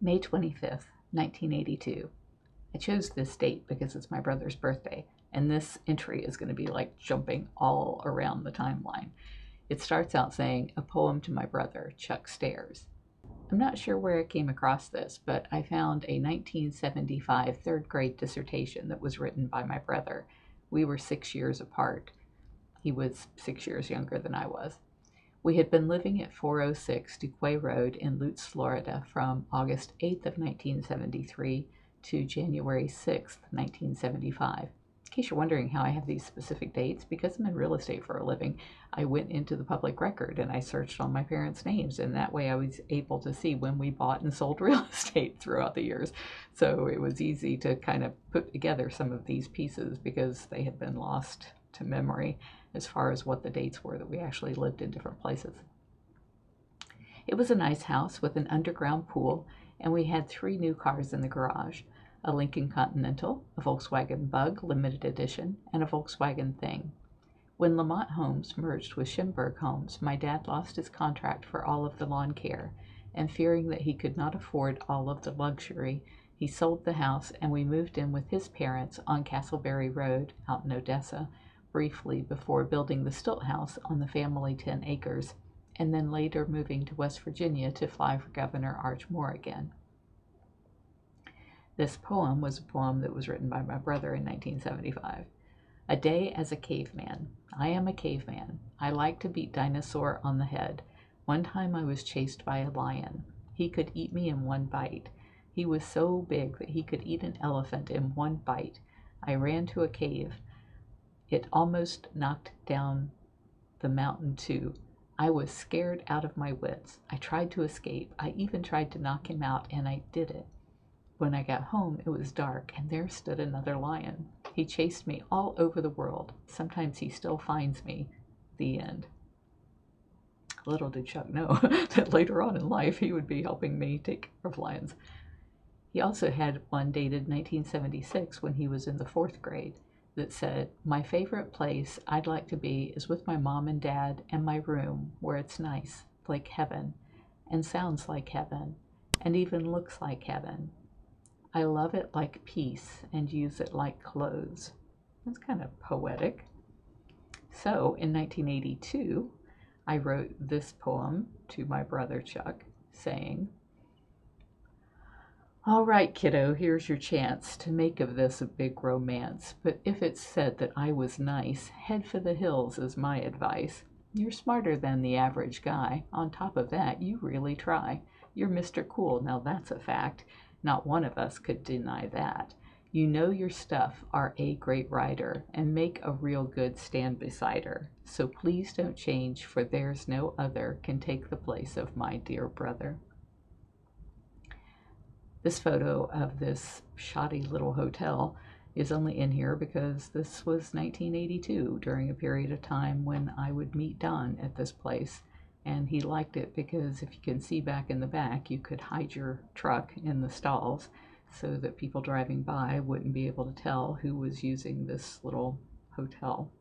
May 25th, 1982. I chose this date because it's my brother's birthday, and this entry is going to be like jumping all around the timeline. It starts out saying, "A poem to my brother, Chuck Stairs." I'm not sure where I came across this, but I found a 1975 third grade dissertation that was written by my brother. We were 6 years apart. He was 6 years younger than I was. We had been living at 406 Duque Road in Lutz, Florida from August 8th of 1973 to January 6th, 1975. In case you're wondering how I have these specific dates, because I'm in real estate for a living, I went into the public record and I searched on my parents' names, and that way I was able to see when we bought and sold real estate throughout the years. So it was easy to kind of put together some of these pieces because they had been lost to memory as far as what the dates were that we actually lived in different places. It was a nice house with an underground pool, and we had 3 new cars in the garage: a Lincoln Continental, a Volkswagen Bug limited edition, and a Volkswagen Thing. When Lamont Homes merged with Shimberg Homes, my dad lost his contract for all of the lawn care, and fearing that he could not afford all of the luxury, he sold the house and we moved in with his parents on Castleberry Road out in Odessa briefly before building the stilt house on the family 10 acres, and then later moving to West Virginia to fly for Governor Arch Moore again. This poem was a poem that was written by my brother in 1975. A day as a caveman. I am a caveman. I like to beat dinosaur on the head. One time I was chased by a lion. He could eat me in one bite. He was so big that he could eat an elephant in one bite. I ran to a cave. It almost knocked down the mountain too. I was scared out of my wits. I tried to escape. I even tried to knock him out, and I did it. When I got home, it was dark, and there stood another lion. He chased me all over the world. Sometimes he still finds me. The end. Little did Chuck know that later on in life he would be helping me take care of lions. He also had one dated 1976 when he was in the 4th grade that said, "My favorite place I'd like to be is with my mom and dad and my room where it's nice, like heaven, and sounds like heaven, and even looks like heaven. I love it like peace and use it like clothes." That's kind of poetic. So in 1982, I wrote this poem to my brother Chuck saying, "All right, kiddo, here's your chance to make of this a big romance. But if it's said that I was nice, head for the hills is my advice. You're smarter than the average guy. On top of that, you really try. You're Mr. Cool, now that's a fact. Not one of us could deny that. You know your stuff, are a great writer, and make a real good stand beside her. So please don't change, for there's no other can take the place of my dear brother." This photo of this shoddy little hotel is only in here because this was 1982, during a period of time when I would meet Don at this place, and he liked it because if you can see back in the back, you could hide your truck in the stalls so that people driving by wouldn't be able to tell who was using this little hotel.